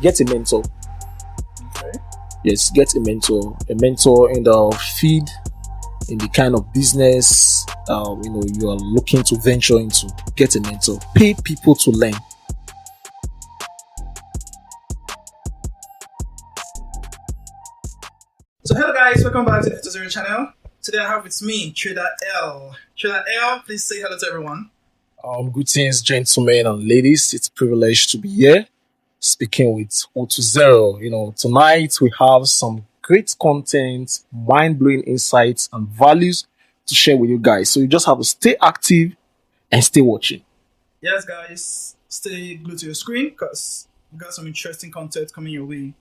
get a mentor. Okay. Yes, get a mentor. A mentor in the field, in the kind of business you are looking to venture into. Get a mentor. Pay people to learn. So hello guys, welcome back to the Zero channel. Today I have with me Trader L. Trader L, please say hello to everyone. Greetings, gentlemen and ladies. It's a privilege to be here speaking with O20. Tonight we have some great content, mind-blowing insights and values to share with you guys. So you just have to stay active and stay watching. Yes guys, stay glued to your screen because we got some interesting content coming your way.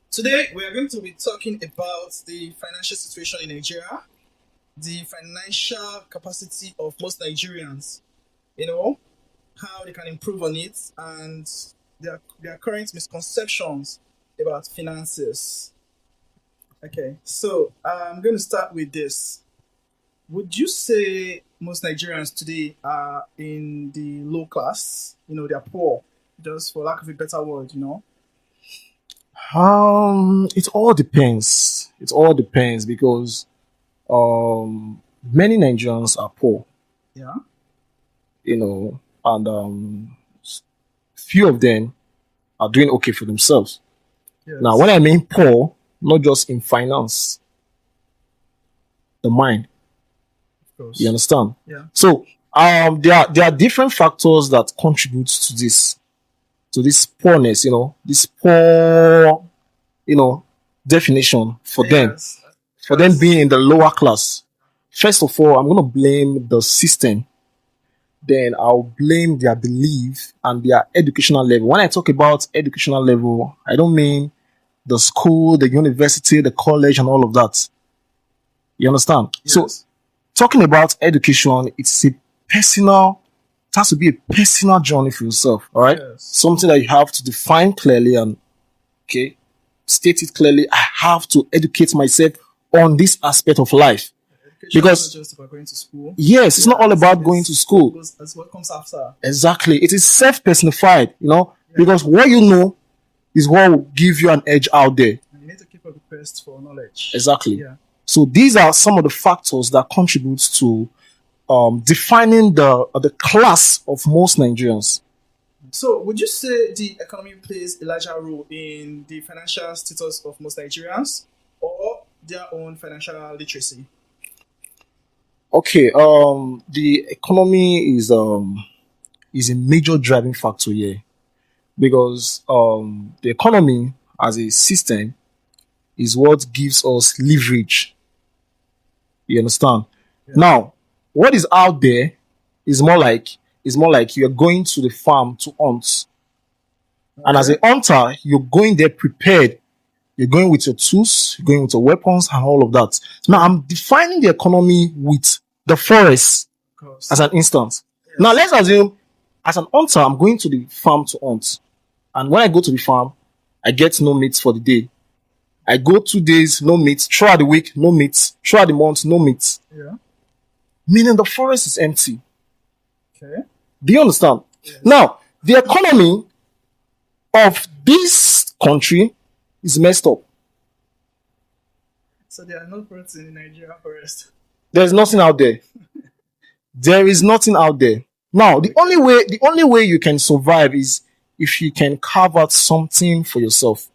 Today we are going to be talking about the financial situation in Nigeria, the financial capacity of most Nigerians, how they can improve on it, and their current misconceptions about finances. Okay, so I'm going to start with this. Would you say most Nigerians today are in the low class? They are poor, just for lack of a better word, It all depends. It all depends because many Nigerians are poor. Yeah. And few of them are doing okay for themselves. Yes. Now, when I mean poor, not just in finance, the mind. Of course. You understand? Yeah. So there are different factors that contribute to this poorness. This poor, definition for them, for them being in the lower class. First of all, I'm going to blame the system. Then I'll blame their belief and their educational level. When I talk about educational level, I don't mean the school, the university, the college, and all of that. You understand? Yes. So, talking about education, it has to be a personal journey for yourself, all right? Yes. Something that you have to define clearly and, state it clearly. I have to educate myself on this aspect of life. Because it's not just about going to school. Yes, it's not all about going to school. That's what comes after. Exactly. It is self-personified, because what you know is what will give you an edge out there. And you need to keep up the quest for knowledge. Exactly. Yeah. So these are some of the factors that contribute to defining the class of most Nigerians. So would you say the economy plays a larger role in the financial status of most Nigerians or their own financial literacy? Okay, the economy is a major driving factor here because the economy as a system is what gives us leverage. You understand? Yeah. Now, what is out there is more like you're going to the farm to hunt. Okay. And as a hunter, you're going there prepared. You're going with your tools, you're going with your weapons and all of that. Now, I'm defining the economy with the forest as an instance. Yes. Now, let's assume as an hunter, I'm going to the farm to hunt. And when I go to the farm, I get no meat for the day. I go 2 days, no meat. Throughout the week, no meat. Throughout the month, no meat. Yeah. Meaning the forest is empty. Okay. Do you understand? Yes. Now, the economy of this country is messed up. So there are no fruits in the Nigerian forest. There's nothing out there. There is nothing out there. Now, the only way you can survive is if you can carve out something for yourself.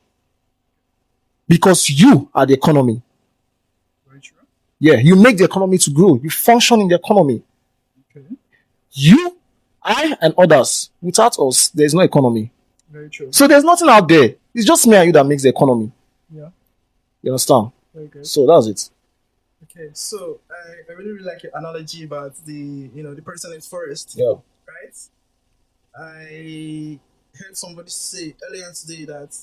Because you are the economy. Very true. Yeah, you make the economy to grow. You function in the economy. Okay. You, I, and others. Without us, there's no economy. Very true. So there's nothing out there. It's just me and you that makes the economy. Yeah. You understand? Very good. So that's it. Okay, so I really like your analogy about the person in the forest. Yeah. Right? I heard somebody say earlier today that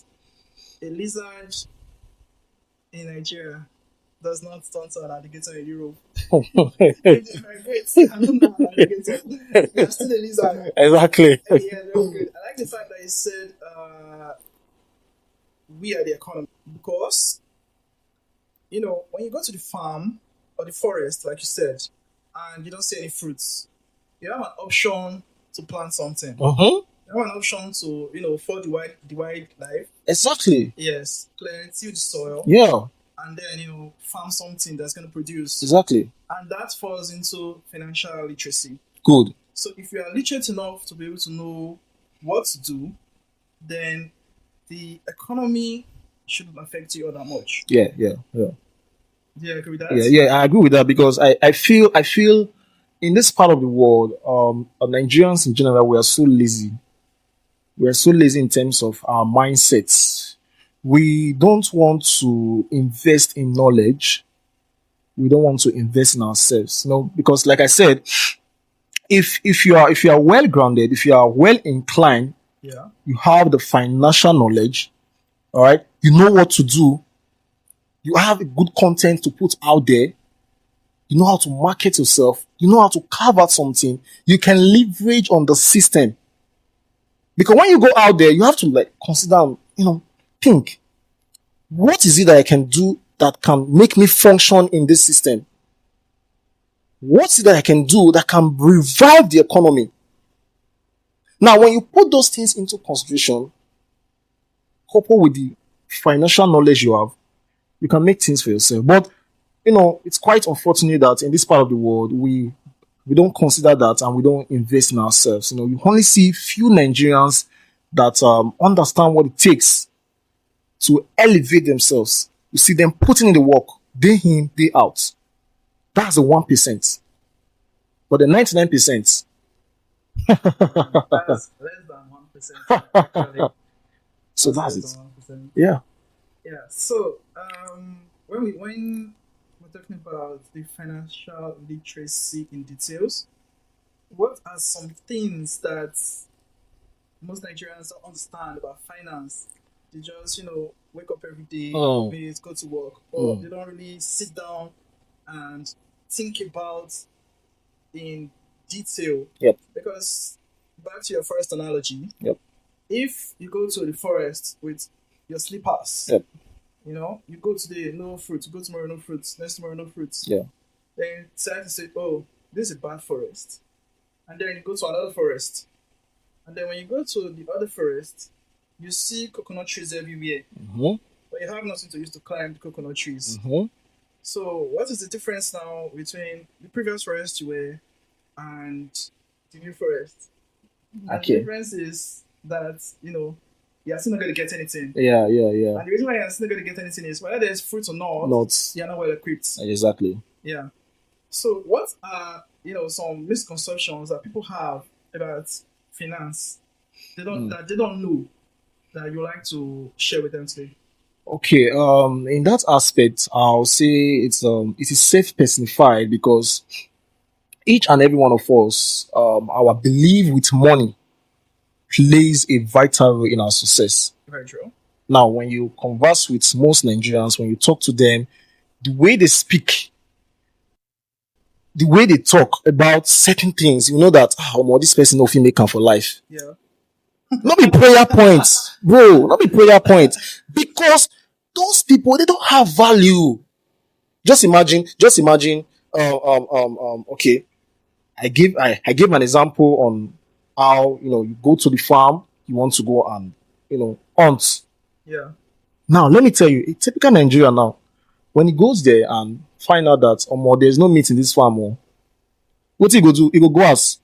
a lizard in Nigeria does not turn to an alligator in Europe. I don't know an alligator. You're still a lizard. Exactly. Yeah, very good. I like the fact that he said we are the economy because when you go to the farm or the forest, like you said, and you don't see any fruits, you have an option to plant something. Uh-huh. You have an option to, for the wide life. Exactly. Yes, clear, till the soil, Yeah. and then farm something that's going to produce, Exactly. and that falls into financial literacy. Good. So if you are literate enough to be able to know what to do, then the economy shouldn't affect you all that much. Yeah. Yeah. Yeah. Do you agree with Yeah. that? Yeah. I agree with that because I feel in this part of the world, Nigerians in general, we are so lazy. We are so lazy in terms of our mindsets. We don't want to invest in knowledge. We don't want to invest in ourselves. Because like I said, if you are well grounded, if you are well inclined, Yeah. you have the financial knowledge, all right, you know what to do, you have good content to put out there, you know how to market yourself, you know how to carve out something, you can leverage on the system. Because when you go out there, you have to like consider, think, what is it that I can do that can make me function in this system? What's it that I can do that can revive the economy? Now, when you put those things into consideration, coupled with the financial knowledge you have, you can make things for yourself. But it's quite unfortunate that in this part of the world we don't consider that and we don't invest in ourselves. You only see few Nigerians that understand what it takes to elevate themselves. You see them putting in the work day in, day out. That's the 1%. But the 99%, That's less than 1%. Actually, so that's that's less it. than 1%. Yeah. Yeah. So, when we're talking about the financial literacy in details, what are some things that most Nigerians don't understand about finance? They just, wake up every day, Oh. maybe go to work, but Mm. they don't really sit down and think about in detail. Yep. Because back to your first analogy, Yep. if you go to the forest with your slippers, Yep. you go today, no fruit, you go tomorrow, no fruits, next tomorrow, no fruits. Yeah. Then you decide to say, oh, this is a bad forest. And then you go to another forest. And then when you go to the other forest, you see coconut trees everywhere. Mm-hmm. But you have nothing to use to climb the coconut trees. Mm-hmm. So what is the difference now between the previous forest you were and the new forest? And the Okay. difference is that, you're still not going to get anything. Yeah. Yeah. Yeah. And the reason why you're still not going to get anything is whether there's fruit or not, Not you're not well equipped. exactly. Yeah. So what are, some misconceptions that people have about finance? That they don't know that you like to share with them today. Okay. In that aspect, I'll say it is self personified because each and every one of us, our belief with money plays a vital role in our success. Very true. Now, when you converse with most Nigerians, when you talk to them, the way they speak, the way they talk about certain things, you know that this person no fit make am for life. Yeah. Not be prayer points, bro. Not be prayer points because those people they don't have value. Just imagine. Okay, I gave an example on how you go to the farm, you want to go and hunt. Yeah. Now let me tell you, a typical Nigerian now, when he goes there and find out that there's no meat in this farm, what he go do? He go house.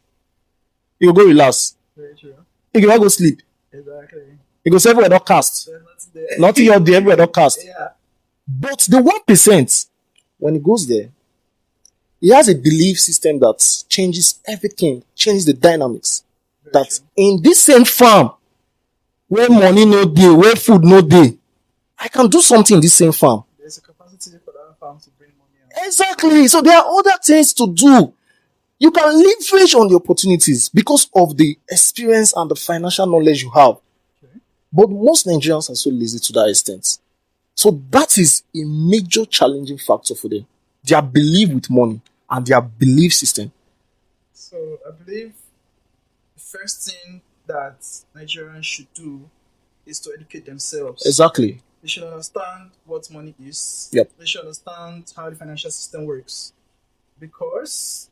He go relax. Very true. He go sleep. Exactly. He go say everywhere don't cast. There's nothing there. Nothing out there, everywhere don't cast. Yeah. But the 1%, when he goes there, he has a belief system that changes everything, changes the dynamics. Very That true. in this same farm, where money no day, where food no day, I can do something in this same farm. There's a capacity for that farm to bring money out. Exactly. So there are other things to do. You can leverage on the opportunities because of the experience and the financial knowledge you have. Okay. But most Nigerians are so lazy to that extent. So that is a major challenging factor for them. Their belief with money and their belief system. So I believe the first thing that Nigerians should do is to educate themselves. Exactly. They should understand what money is. Yep. They should understand how the financial system works. Because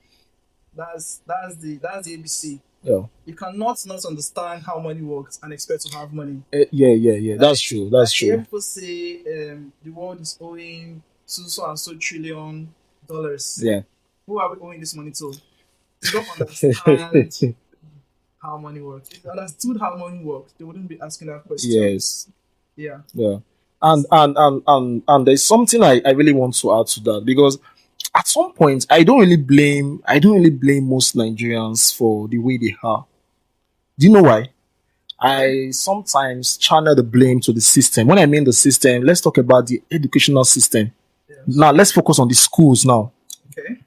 that's the ABC. Yeah. You cannot not understand how money works and expect to have money. Yeah. That's true. That's I hear true. people say the world is owing so and so trillion dollars. Yeah. Who are we owing this money to? They don't understand how money works. If they understood how money works, they wouldn't be asking that question. Yes. Yeah. Yeah. And there's something I really want to add to that, because at some point I don't really blame most Nigerians for the way they are. Do you know why? I sometimes channel the blame to the system. When I mean the system, let's talk about the educational system. Yes. Now let's focus on the schools now. Okay.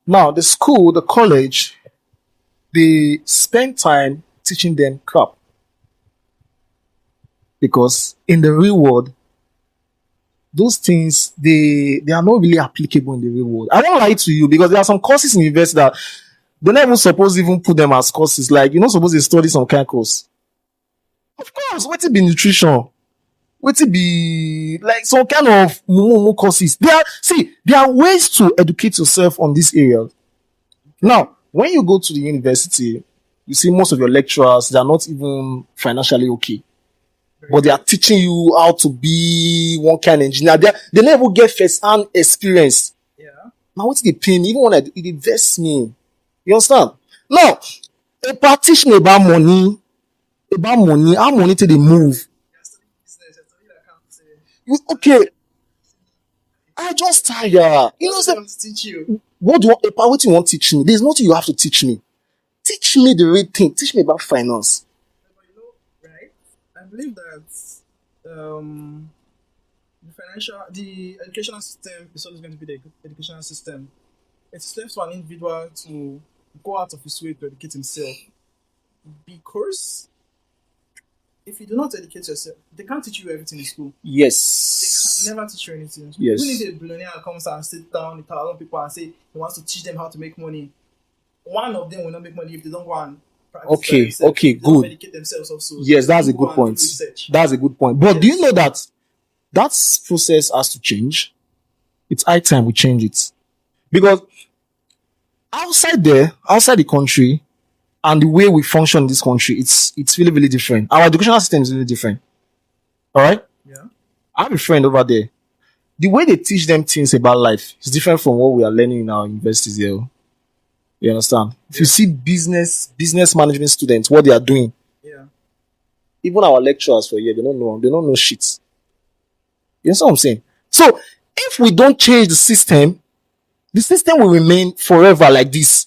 Now the school, the college, they spend time teaching them crap, because in the real world, those things they are not really applicable in the real world. I won't lie to you, because there are some courses in university that they're not even supposed to even put them as courses. Like you're not supposed to study some kind of course. Of course, what it be nutrition? What it be like some kind of mumu courses? There are ways to educate yourself on this area. Now, when you go to the university, you see most of your lecturers, they are not even financially okay, Very but they are good. teaching you how to be one kind of engineer. They never get first-hand experience. Yeah. Now, what they pay me, even when it invests me. You understand? Now, a part teach me about money, how money to the move. You're studying business, you're studying accounting. Okay, I just tired. You know, What do say, they want to teach you? what do you want, what you want to teach me? There's nothing you have to teach me. Teach me the real thing. Teach me about finance. But right? I believe that um, the educational system is always going to be the educational system. It's left for an individual to go out of his way to educate himself. Because if you do not educate yourself, they can't teach you everything in school. They Yes. can never teach you anything. Yes. Even if a billionaire comes and sit down with 1,000 people and say he wants to teach them how to make money, one of them will not make money if they don't go and practice by Okay. themselves. Okay. If they don't Good. medicate themselves also. Yes, If they that's a don't go good and do point. research. That's a good point. But do you Yes. know that process has to change? It's high time we change it, because outside the country, and the way we function in this country, it's really really different. Our educational system is really different. All right. Yeah. I have a friend over there. The way they teach them things about life is different from what we are learning in our universities here. You understand? If you Yeah. see business management students, what they are doing, Yeah. even our lecturers for here, they don't know shit. You understand what I'm saying? So if we don't change the system will remain forever like this.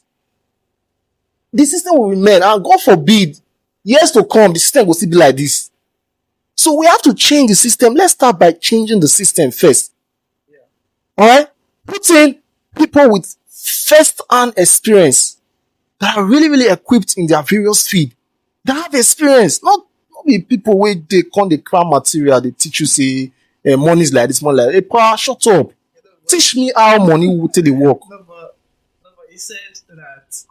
The system will remain, and God forbid, years to come, the system will still be like this. So we have to change the system. Let's start by changing the system first. Yeah. All right? Put in people with first-hand experience that are really, really equipped in their various field. That have experience. Not be people where they come the cram material, they teach you say money is like this, money like that. Hey, pa, shut up. Yeah, no, but, Teach me how money will take the work. no, but he said that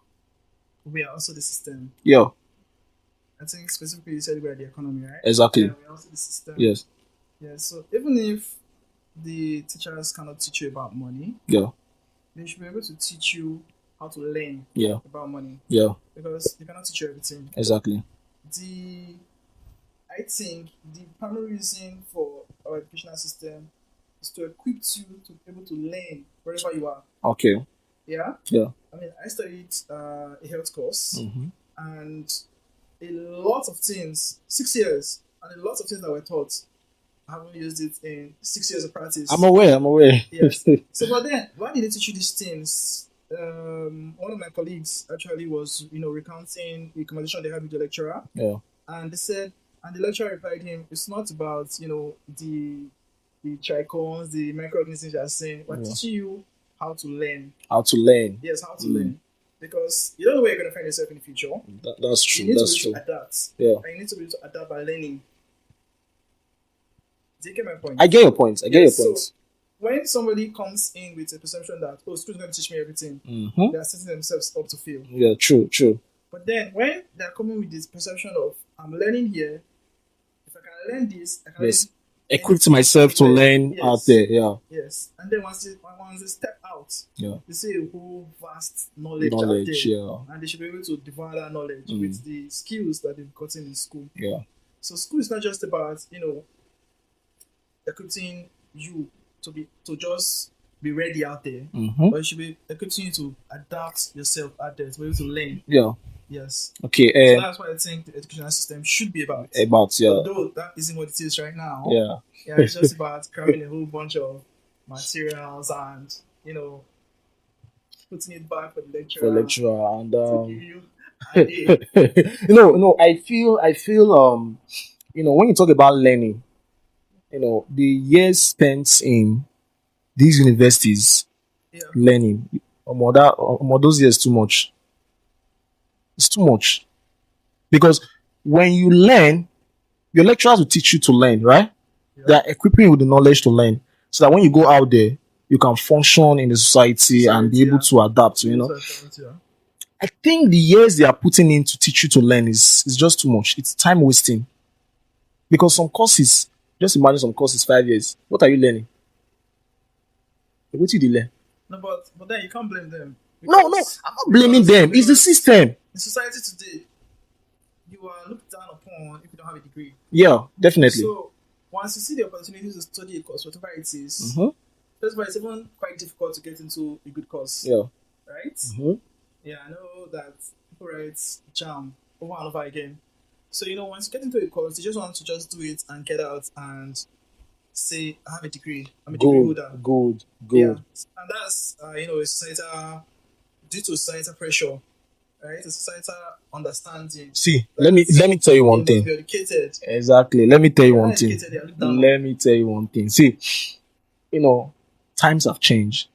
we are also the system. Yeah, I think specifically you said we are the economy, right? exactly. Yeah, we are also the system. Yes. Yeah, so even if the teachers cannot teach you about money, Yeah. they should be able to teach you how to learn Yeah. about money, Yeah. because they cannot teach you everything. Exactly. I think the primary reason for our educational system is to equip you to be able to learn wherever you are. Okay. Yeah? Yeah. I mean, I studied a health course, Mm-hmm. and a lot of things, 6 years, and a lot of things that were taught, I haven't used it in 6 years of practice. I'm aware. Yes. So, but then, why did they teach you these things? One of my colleagues actually was, recounting the conversation they had with the lecturer, Yeah. and they said, and the lecturer replied him, "It's not about the trichomes, the microorganisms you are saying. We're Yeah. teaching you how to learn. How to learn. Yes, how to learn, because you don't know where you're going to find yourself in the future. That's You true. need That's to be true. able to adapt. Yeah. And you need to be able to adapt by learning. Do you get my point? I get your point. Yes, so when somebody comes in with a perception that, school's going to teach me everything, Mm-hmm. they are setting themselves up to fail. Yeah. True. But then when they're coming with this perception of, I'm learning here, if I can learn this, I can Yes. equipped myself to learn out Yes. there. Yeah, Yes. And then once they step out, yeah, they see a whole vast knowledge out knowledge. there. Yeah, And they should be able to devour that knowledge Mm. with the skills that they've gotten in school. yeah, So school is not just about, equipping you to just be ready out there. mm-hmm. But you should be equipping you to adapt yourself out there to be able to learn. Yeah. Yes. Okay. So that's what I think the educational system should be about. Yeah. Although that isn't what it is right now. Yeah. Yeah, it's just about cramming a whole bunch of materials and, putting it back for the lecturer. And To give you a day. no, I feel when you talk about learning, the years spent in these universities Yeah. learning, those years too much. It's too much. Because when you learn, your lecturers will teach you to learn, right? Yeah. They are equipping you with the knowledge to learn. So that when you go out there, you can function in the society and be able to adapt, Yeah. I think the years they are putting in to teach you to learn is just too much. It's time wasting. Because some courses, just imagine some courses 5 years. What are you learning? What did you learn? No, but then you can't blame them. No, I'm not blaming them. It's the system. In society today, you are looked down upon if you don't have a degree. Yeah, definitely. So once you see the opportunity to study a course, whatever it is, Mm-hmm. first of all, it's even quite difficult to get into a good course. Yeah. Right? Mm-hmm. Yeah, I know that people write jam over and over again. So once you get into a course, you just want to just do it and get out and say, I have a degree. I'm a degree holder. Good. Yeah, and that's a societal, due to societal pressure, right? A societal understanding. See, let me tell you one You thing. must be educated. Exactly. Let me tell you You're one not thing. educated, you're looked down on. Let me tell you one thing. See, times have changed.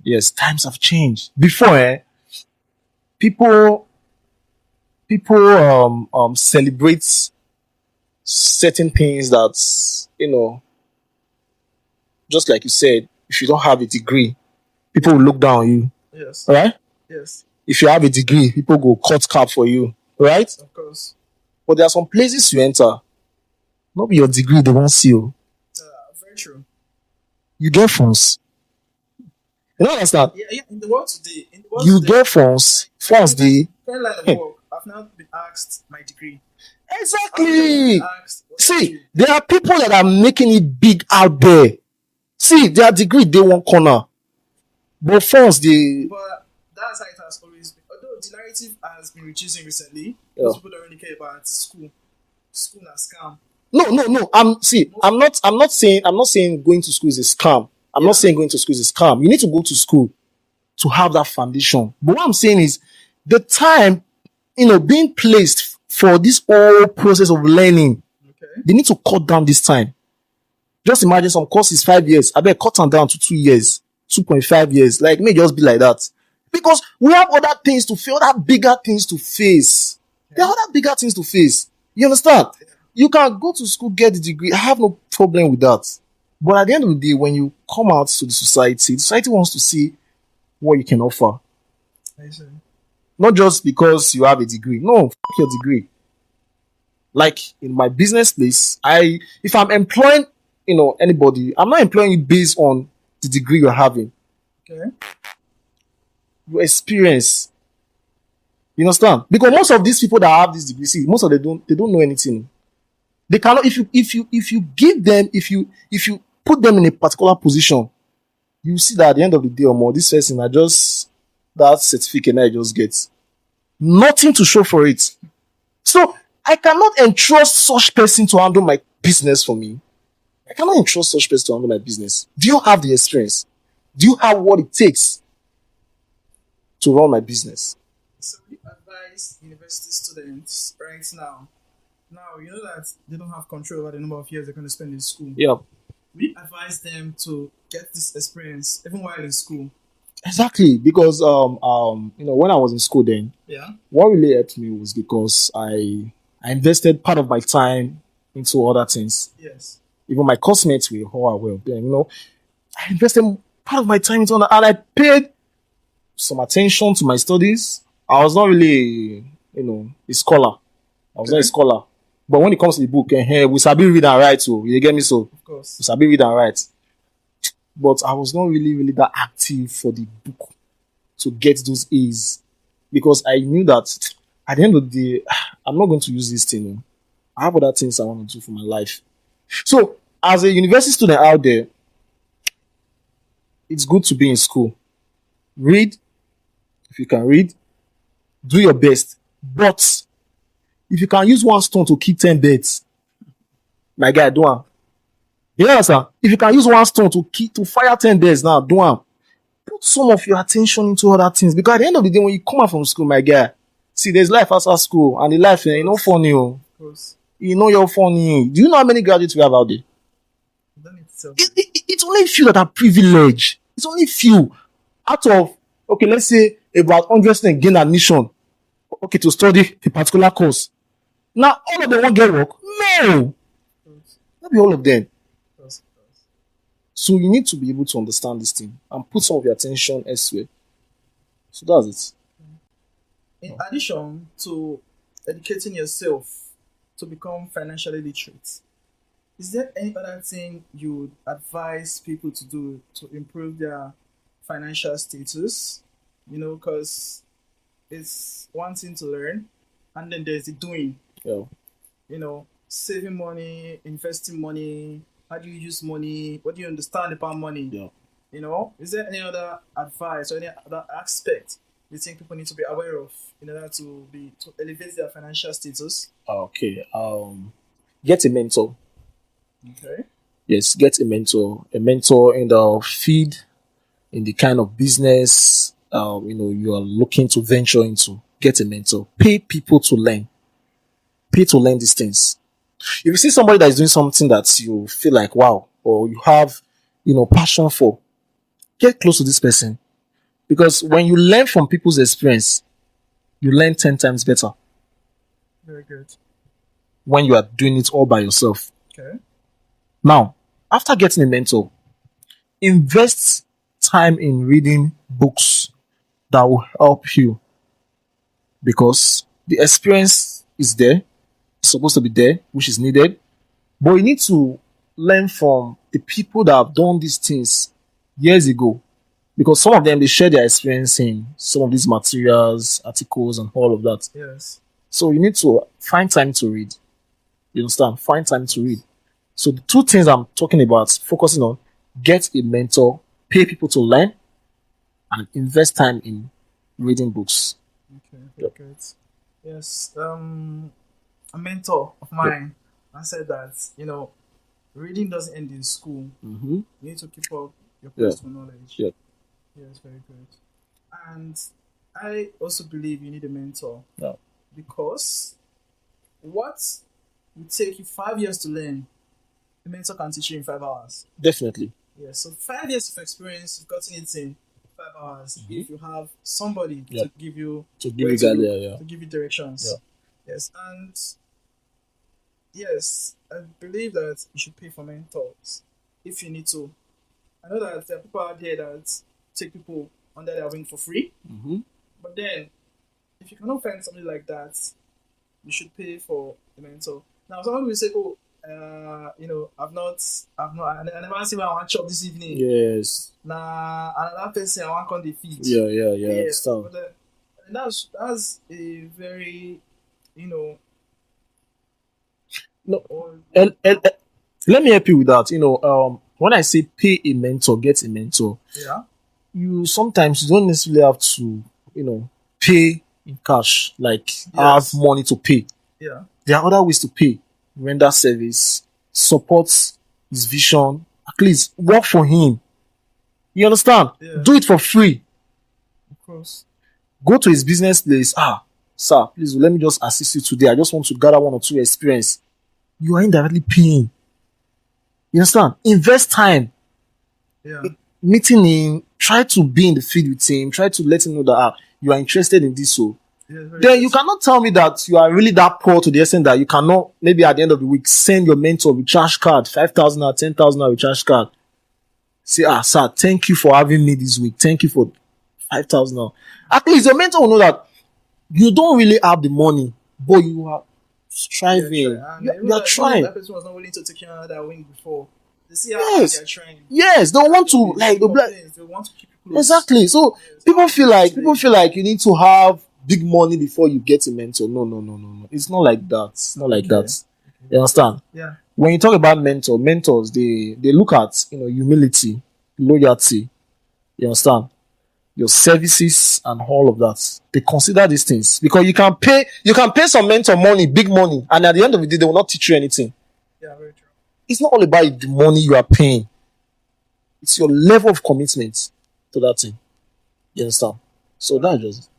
Yes, times have changed. Before, people celebrate certain things that just like you said, if you don't have a degree, people will look down on you, Yes. right? Yes, If you have a degree, people go cut cap for you, right? of course. But there are some places you enter, not be your degree they won't see you. Very true. You get funds. You don't understand? Yeah. In the world today, You get funds. Funds the current line of work, I've now been asked my degree. exactly. Asked what I See, do. there are people that are making it big out there. See, their degree they one corner, but funds they But that's how it has always been. Although the narrative has been reducing recently, Yeah. most people don't really care about school. School na scam. no. I'm not saying going to school is a scam. I'm not saying going to school is a scam. You need to go to school to have that foundation. But what I'm saying is the time, being placed for this whole process of learning, Okay. they need to cut down this time. Just imagine some courses 5 years. I bet cut them down to 2 years, 2.5 years. Like, may just be like that. Because we have other things to face, other bigger things to face. There are other bigger things to face. You understand? You can go to school, get the degree. I have no problem with that. But at the end of the day, when you come out to the society wants to see what you can offer. I see. Not just because you have a degree. No, your degree. Like in my business place, if I'm employing, anybody, I'm not employing you based on the degree you're having. Okay. Your experience. You understand? Because most of these people that have this degree, see, most of them don't know anything. They cannot, if you give them, if you put them in a particular position, you see that at the end of the day or more, this person are just that certificate that I just get. Nothing to show for it. So I cannot entrust such person to handle my business for me. I cannot entrust such person to handle my business. Do you have the experience? Do you have what it takes to run my business? So we advise university students right now. Now you know that they don't have control over the number of years they're going to spend in school. Yeah. We advise them to get this experience even while in school. Exactly, because when I was in school then, Yeah. what really helped me was because I invested part of my time into other things. Yes. Even my classmates were all well. Then I invested part of my time into other, and I paid some attention to my studies. I was not really a scholar. I was not a scholar. But when it comes to the book, we sabi read and write, so you get me, so Of course. we sabi read and write. But I was not really that active for the book to get those A's because I knew that at the end of the day, I'm not going to use this thing. I have other things I want to do for my life. So, as a university student out there, it's good to be in school. Read if you can read, do your best. But if you can use one stone to kill 10 birds, my guy, do one. Yeah, sir. If you can use one stone to fire 10 birds now, do one. Put some of your attention into other things because at the end of the day, when you come out from school, my guy, see, there's life after school, and the life, you know, funny. Oh. Of course. You know you're funny. Do you know how many graduates we have out there? You don't need to tell me. It's only few that are privileged. It's only few out of, okay, let's say about 100 students gain admission, okay, to study a particular course. Now, all of them won't get work? No. Not be all of them. Of course. So you need to be able to understand this thing and put some of your attention elsewhere. So that's it. In addition to educating yourself to become financially literate, is there any other thing you would advise people to do to improve their financial status? You know, because it's one thing to learn, and then there's the doing. Yeah. You know, saving money, investing money. How do you use money? What do you understand about money? Yeah. You know, is there any other advice or any other aspect you think people need to be aware of in order to elevate their financial status? Okay. Get a mentor. Okay. Yes, get a mentor. A mentor in the field, in the kind of business you are looking to venture into. Get a mentor. Pay people to learn. Pay to learn these things. If you see somebody that is doing something that you feel like wow, or you have passion for, get close to this person. Because when you learn from people's experience, you learn 10 times better Very good. when you are doing it all by yourself. Okay. Now, after getting a mentor, invest time in reading books that will help you because the experience is there, it's supposed to be there, which is needed, but you need to learn from the people that have done these things years ago because some of them, they share their experience in some of these materials, articles, and all of that. Yes. So you need to find time to read. You understand? Find time to read. So the two things I'm talking about, focusing on, get a mentor, pay people to learn, and invest time in reading books. Okay. Very good. Yes. A mentor of mine, I said that reading doesn't end in school. Mm-hmm. You need to keep up your personal knowledge. Yeah. Yes, very good. And I also believe you need a mentor. Yeah. Because what would take you 5 years to learn, the mentor can teach you in 5 hours. Definitely. Yeah, so 5 years of experience, you've gotten it in 5 hours. Mhm. If you have somebody Yeah. to give you To give where you to guide, look, to give you directions. Yeah. Yes, and yes, I believe that you should pay for mentors if you need to. I know that there are people out there that take people under their wing for free, Mm-hmm. but then if you cannot find something like that, you should pay for a mentor. Now, someone will say, "Oh, I never see what I want to chop this evening." Yes. Nah, another person I want on the feed. Yeah. Yeah, Stuff. but and that's a very, No. or, And let me help you with that. When I say pay a mentor, get a mentor, yeah, you sometimes you don't necessarily have to, pay in cash, like have money to pay. yeah, There are other ways to pay. Render service, support his vision, at least work for him. You understand? Yeah. Do it for free. of course, Go to his business place. Sir, please let me just assist you today. I just want to gather one or two experience. You are indirectly paying. You understand? Invest time. yeah, Meeting him, try to be in the field with him, try to let him know that you are interested in this. So yeah. Very then good. you cannot tell me that you are really that poor to the extent that you cannot, maybe at the end of the week, send your mentor recharge card, 5,000 or 10,000 recharge card. Say, sir, thank you for having me this week. Thank you for 5,000. At least your mentor will know that you don't really have the money, but you are striving. And You are even if trying. that person was not willing to take you under that wing before, they see how hard they Yes. are trying. Yes. They want to like They they'll be like, complain. They want to keep you close. exactly. So Yes. people feel like you need to have big money before you get a mentor. No, no, no, no, no. It's not like that. It's not like Okay. that. You understand? Yeah. When you talk about mentors, they look at humility, loyalty. You understand? Your services and all of that. They consider these things because you can pay some mentor money, big money, and at the end of the day, they will not teach you anything. Yeah, very true. It's not all about the money you are paying. It's your level of commitment to that thing. You understand? So that's just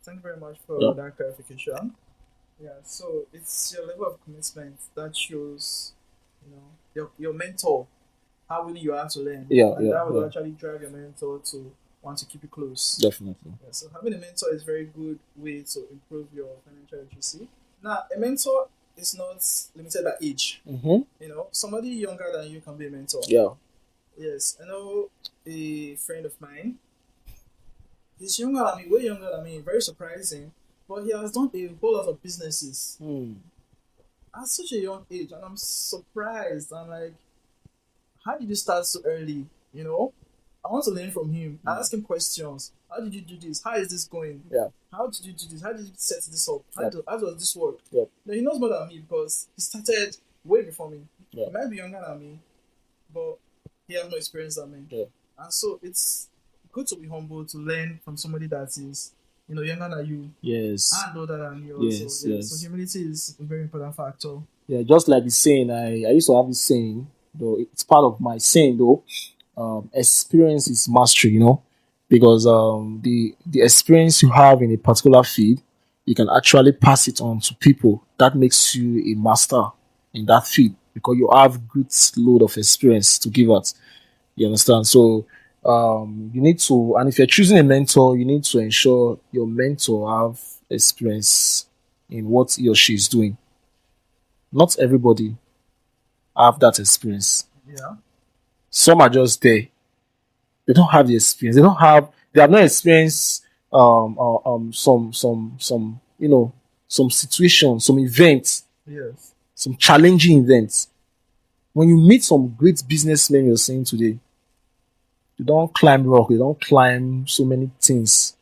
Thank you very much for yeah. that clarification. Yeah, so it's your level of commitment that shows, your mentor, how willing you are to learn. Yeah, And that will yeah. actually drive your mentor to want to keep you close. Definitely. Yeah, so having a mentor is a very good way to improve your financial literacy. Now, a mentor is not limited by age. Mm-hmm. Somebody younger than you can be a mentor. Yeah. Yes, I know a friend of mine. He's younger than me, way younger than me, very surprising. But he has done a whole lot of businesses at such a young age, and I'm surprised. I'm like, how did you start so early? I want to learn from him. I ask him questions. How did you do this? How is this going? Yeah. How did you do this? How did you set this up? Yeah. How does this work? Yeah. Now, he knows more than me because he started way before me. Yeah. He might be younger than me, but he has more experience than me. Yeah. And so it's good to be humble to learn from somebody that is, younger than you Yes. and older than you. Yes, Also. yes. So humility is a very important factor. Yeah, just like the saying, I used to have this saying, though it's part of my saying though. Experience is mastery, because the experience you have in a particular field, you can actually pass it on to people. That makes you a master in that field because you have good load of experience to give out. You understand? So you need to, and if you're choosing a mentor, you need to ensure your mentor have experience in what he or she is doing. Not everybody have that experience. Yeah. Some are just there. They don't have the experience. They have no experience some situations, some events, Yes. some challenging events. When you meet some great businessmen you're saying today, they don't climb rock, they don't climb so many things.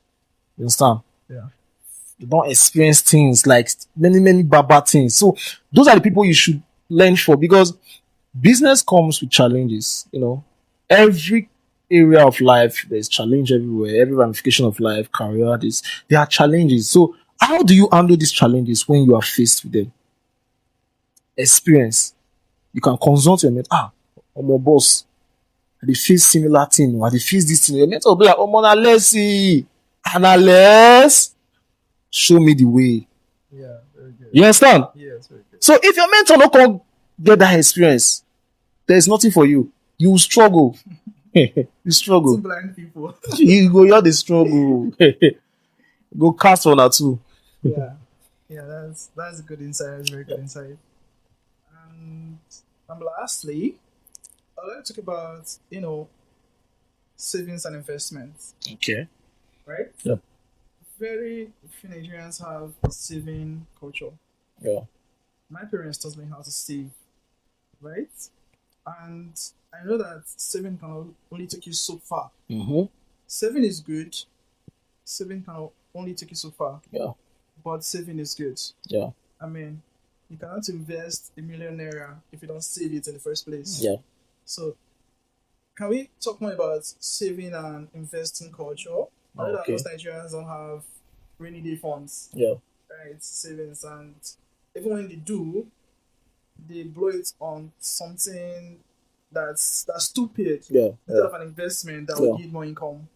You understand? Yeah. They don't experience things like many, many bad things. So those are the people you should learn for because business comes with challenges. Every area of life, there's challenge everywhere. Every ramification of life, career, there are challenges. So how do you handle these challenges when you are faced with them? Experience. You can consult your mentor. I'm a boss. I dey face similar thing. I dey face this thing. Your mentor will be like, na let's see. And let's show me the way. Yeah, very good. You understand? Yes, very good. So if your mentor no come get that experience, there's nothing for you. You will struggle. You struggle. Two blind people. You go hear the struggle. Go cast one or two. Yeah. Yeah, that's a good insight. That's a very good insight. And lastly, I'd like to talk about, savings and investments, Okay. right? Yeah. Very few Nigerians have a saving culture. Yeah. My parents taught me how to save, right? And I know that saving can only take you so far. Mm-hmm. Saving is good. Saving can only take you so far. Yeah. But saving is good. Yeah. I mean, you cannot invest a million naira if you don't save it in the first place. Yeah. So, can we talk more about saving and investing culture? I know that Okay. most Nigerians don't have rainy day funds, Yeah. right? Savings, and even when they do, they blow it on something that's stupid Yeah. instead of an investment that will give more income.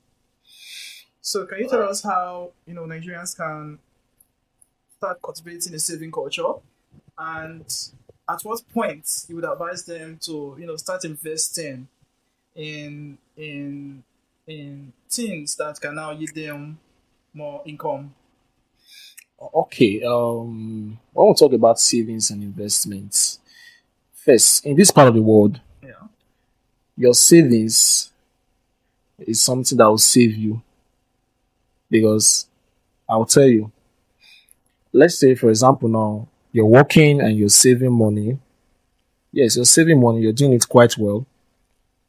So, can you tell us how Nigerians can start cultivating a saving culture, and at what point you would advise them to start investing in things that can now give them more income? Okay. When we talk about savings and investments, first, in this part of the world, Yeah. your savings is something that will save you because I'll tell you. Let's say, for example, now You're working and you're saving money. Yes, you're saving money, you're doing it quite well.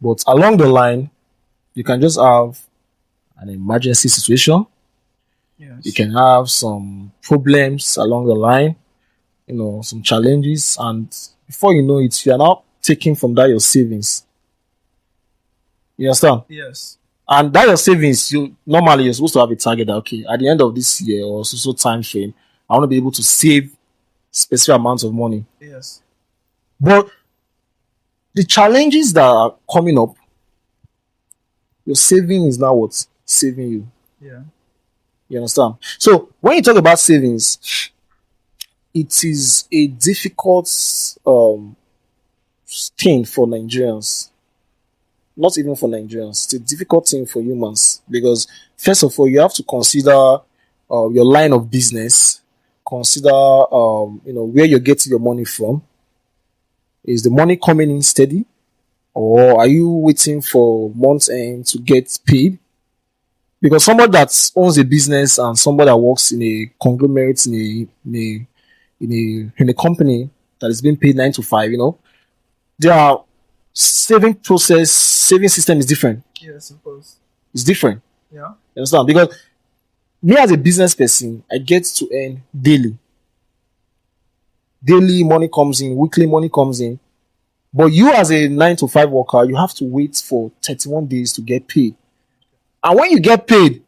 But along the line, you can just have an emergency situation. You Yes. can have some problems along the line, some challenges, and before you know it, you are now taking from that your savings. You understand? Yes. And that your savings, you're supposed to have a target that okay, at the end of this year or so time frame, I want to be able to save specific amounts of money. Yes. But the challenges that are coming up, your saving is now what's saving you. Yeah. You understand? So when you talk about savings, it is a difficult thing for Nigerians. Not even for Nigerians. It's a difficult thing for humans because first of all, you have to consider your line of business. Consider where you're getting your money from. Is the money coming in steady, or are you waiting for month end to get paid? Because somebody that owns a business and somebody that works in a conglomerate in a company that is being paid 9 to 5, their saving system is different. Yes, of course. It's different. Yeah. You understand? Because me as a business person, I get to earn daily. Daily money comes in, weekly money comes in. But you as a 9 to 5 worker, you have to wait for 31 days to get paid. And when you get paid,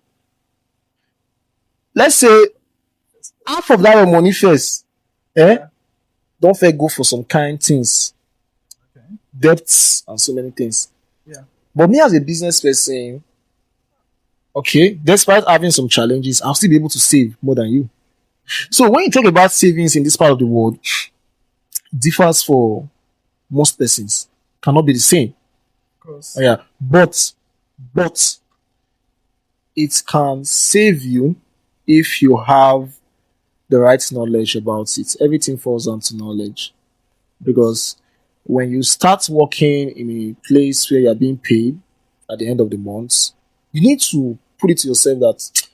let's say half of that your money first, Yeah. don't fair go for some kind things, Okay. debts and so many things. Yeah. But me as a business person, okay, despite having some challenges, I'll still be able to save more than you. So when you talk about savings in this part of the world, it differs for most persons. Cannot be the same. Of course. Yeah. But it can save you if you have the right knowledge about it. Everything falls down to knowledge. Because when you start working in a place where you're being paid at the end of the month, you need to put it to yourself that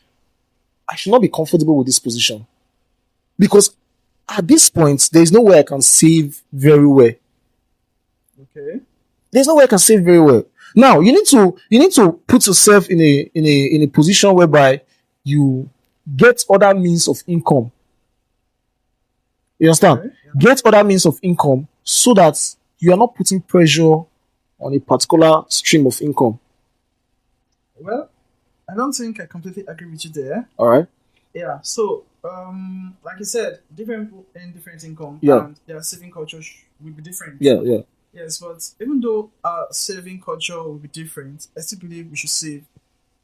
I should not be comfortable with this position. Because at this point, there is no way I can save very well. Okay. There's no way I can save very well. Now you need to put yourself in a position whereby you get other means of income. You understand? Okay. Yeah. Get other means of income so that you are not putting pressure on a particular stream of income. Well, I don't think I completely agree with you there. All right. Yeah. So, like you said, different people earn different income, Yeah. and their saving culture will be different. Yeah. Yes, but even though our saving culture will be different, I still believe we should save.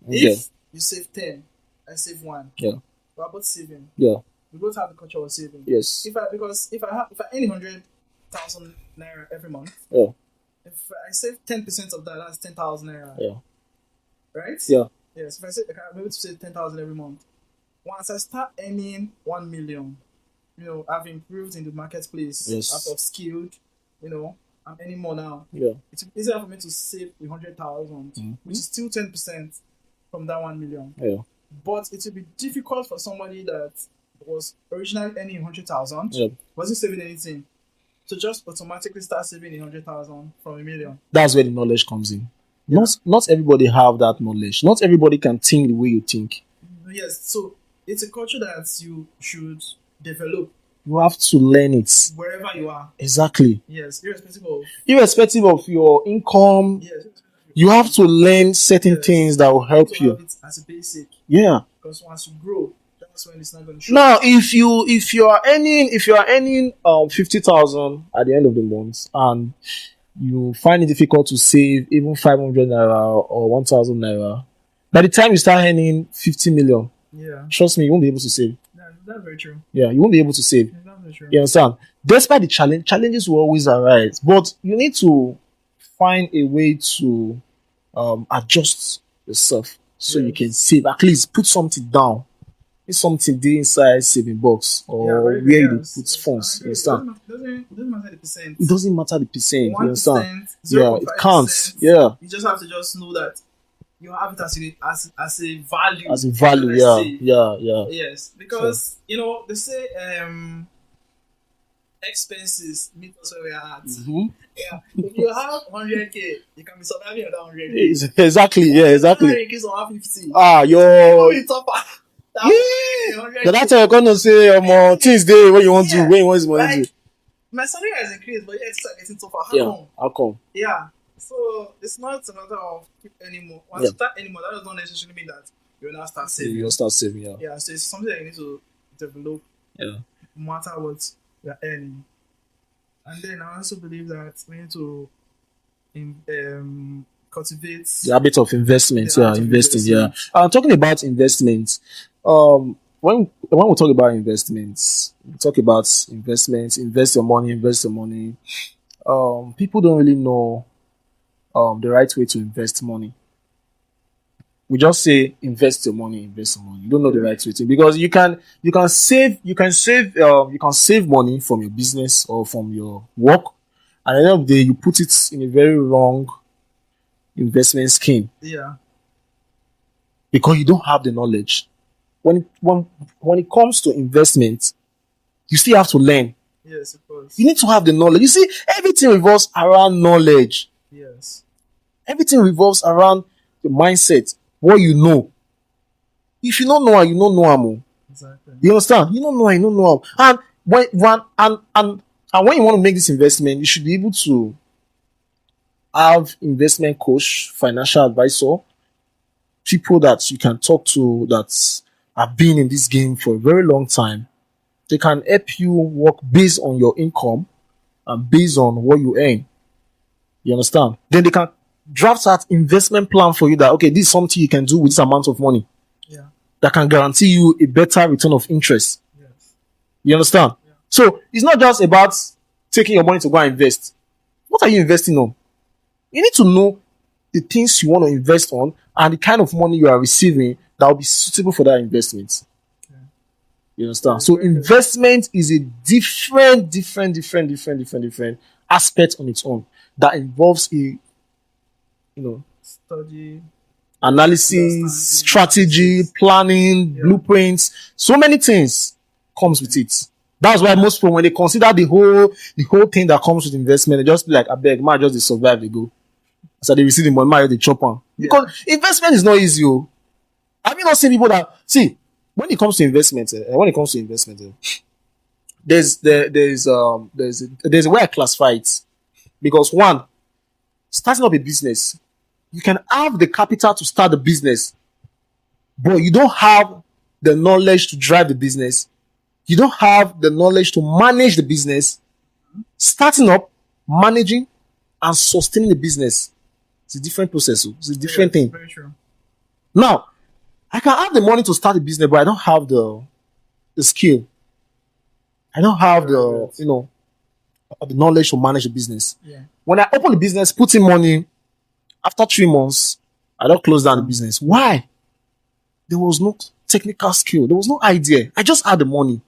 Okay. If you save 10, I save 1. Yeah. We're both saving. Yeah. We both have the culture of saving. Yes. If I earn 100,000 naira every month, Yeah. if I save 10% of that, that's 10,000 naira. Yeah. Right? Yeah. Yes. If I'm able to save 10,000 every month. Once I start earning 1 million, I've improved in the marketplace. Yes. I've upskilled. I'm earning more now. Yeah. It's easier for me to save 100,000, which is still 10% from that 1 million. Yeah. But it will be difficult for somebody that was originally earning 100,000, Yeah. wasn't saving anything, to just automatically start saving 100,000 from 1 million. That's where the knowledge comes in. Yeah. Not everybody have that knowledge. Not everybody can think the way you think. Yes, so it's a culture that you should develop You have to learn it. wherever you are. Exactly. Yes, irrespective of Your income, yes, you have to learn certain Yes. things that will help to you. have it as a basic. Yeah. Because once you grow, that's when it's not going to show. Now, if you are earning 50,000 at the end of the month and you find it difficult to save even 500 naira or 1,000 naira, by the time you start earning 50 million, Yeah, trust me, you won't be able to save. that's very true. Yeah, you won't be able to save. That's very true. You understand? Despite the challenges will always arise, but you need to find a way to adjust yourself so you Yes. can save. At least put something down. It's something there inside saving box or Yeah, very where good, you yes. put Yes, funds. I You agree. understand? Doesn't matter the percent. It doesn't matter the percent. You 1%, understand? Yeah, it counts. 0.5%. Yeah, You just have to just know that you have it as a value. as a value. let's Yeah, say. yeah. Yes, because they say expenses meet us where we are at. Mhm. Yeah. If you have 100K, you can be surviving on that 100K. Exactly, yeah, exactly. 100K is 150. Ah, yo, It's up. yeah. That So 100K. that's how you're gonna say things there when you want to, Yeah. when you want money to. Like, my salary has increased, but yet it's not getting tougher. How Yeah, come? how come? Yeah. So it's not a matter of keep anymore. Once Yeah. you start anymore, that does not necessarily mean that you will now start saving. You'll start saving, yeah. Yeah, so it's something that you need to develop Yeah. no matter what you're earning. And then I also believe that we need to cultivate The habit of investment, the yeah, habit of investing, yeah. investment. Talking about investments, when we talk about investments, we talk about investments, invest your money, invest your money. People don't really know the right way to invest money. We just say invest your money, invest your money. You don't know the Yeah. right way to, because you can save money from your business or from your work, and at the end of the day you put it in a very wrong investment scheme Yeah. because you don't have the knowledge. When it comes to investment, you still have to learn. Yes, of course. You need to have the knowledge. You see, everything revolves around knowledge. Yes. Everything revolves around the mindset, what you know. If you don't know, you don't know am. Exactly. You understand? You don't know, you don't know am. And when you want to make this investment, you should be able to have investment coach, financial advisor, people that you can talk to that have been in this game for a very long time. They can help you work based on your income and based on what you earn. You understand? Then they can draft that investment plan for you that, okay, this is something you can do with this amount of money Yeah. that can guarantee you a better return of interest. Yes. You understand? Yeah. So it's not just about taking your money to go and invest. What are you investing on? You need to know the things you want to invest on and the kind of money you are receiving that will be suitable for that investment. You understand? So Very good. investment is a different aspect on its own that involves a Study. analysis, strategy, planning, Yeah. blueprints, so many things comes with it. That's why most people, when they consider the whole thing that comes with investment, they just be like, I beg, man, just they survive, they go. So they receive the money, man, they chop on. Because investment is not easy. Oh. Have you not seen people that see when it comes to investment? There's a way I classify it. Because one, starting up a business, you can have the capital to start the business, but you don't have the knowledge to drive the business. You don't have the knowledge to manage the business. Starting up, managing, and sustaining the business, it's a different process. It's a different thing. Very true. Now, I can have the money to start a business, but I don't have the skill. I don't have the knowledge to manage the business. Yeah. When I open the business, put in money, after 3 months, I don't close down the business. Why? There was no technical skill. There was no idea. I just had the money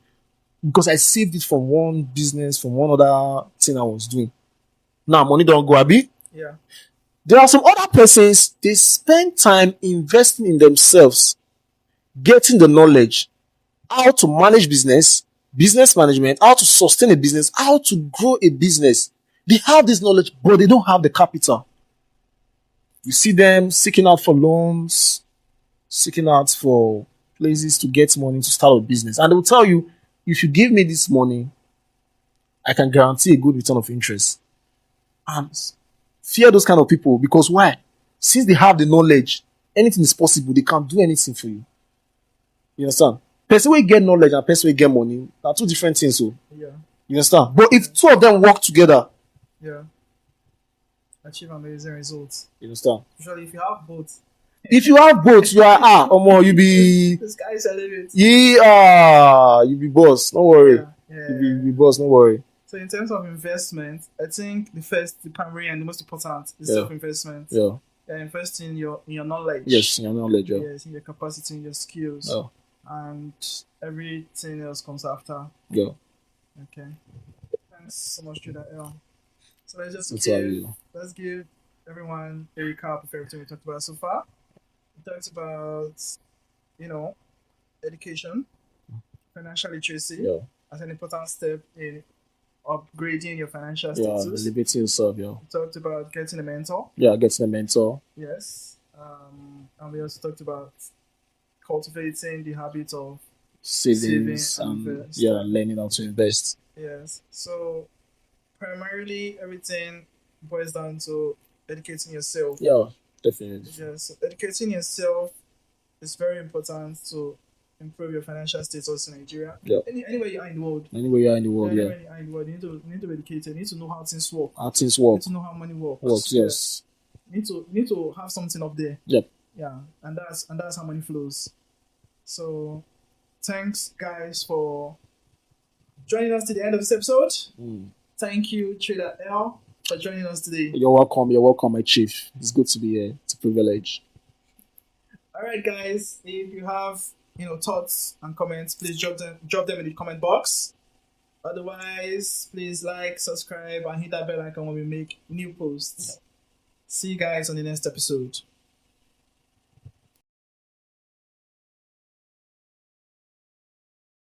because I saved it from one business, from one other thing I was doing. Now, money don't go, Abi. Yeah. There are some other persons, they spend time investing in themselves, getting the knowledge, how to manage business management, how to sustain a business, how to grow a business. They have this knowledge, but they don't have the capital. You see them seeking out for loans, seeking out for places to get money to start a business. And they will tell you, if you give me this money, I can guarantee a good return of interest. And fear those kind of people because why? Since they have the knowledge, anything is possible. They can do anything for you. You understand? Person will get knowledge and person will get money. Are two different things. So Yeah. you understand? But if two of them work together, Yeah. Achieve amazing results. you understand? Usually, if you have both, If you have both, you are you be this guy is a little bit. you be boss. Don't worry. Yeah. You be boss. Don't worry. So in terms of investment, I think the primary and the most important is Yeah. self-investment. Yeah. Invest in your knowledge. Yes, in your knowledge. Yeah. Yes, in your capacity, in your skills, Yeah. and everything else comes after. Yeah. Okay. Thanks so much, Judah L. So let's give everyone a recap of everything we talked about so far. We talked about, education, financial literacy Yeah. as an important step in upgrading your financial Yeah, status. elevating yourself, yeah. We talked about getting a mentor. Yeah, getting a mentor. Yes. And we also talked about cultivating the habit of saving Savings and and invest. yeah, learning how to invest. Yes. So primarily everything boils down to educating yourself. Yeah, definitely. Yes. Educating yourself is very important to improve your financial status in Nigeria. Yeah. Anywhere you are in the world. Anywhere you are in the world, yeah. Anywhere you are in the world, you need to be educated. You need to know how things work. How things You work. need to know how money works. Works, yes. You need to have something up there. Yep. Yeah. And that's how money flows. So thanks guys for joining us to the end of this episode. Thank you, Trader L, for joining us today. You're welcome. You're welcome, my chief. It's good to be here. It's a privilege. All right, guys. If you have thoughts and comments, please drop them in the comment box. Otherwise, please like, subscribe, and hit that bell icon when we make new posts. See you guys on the next episode.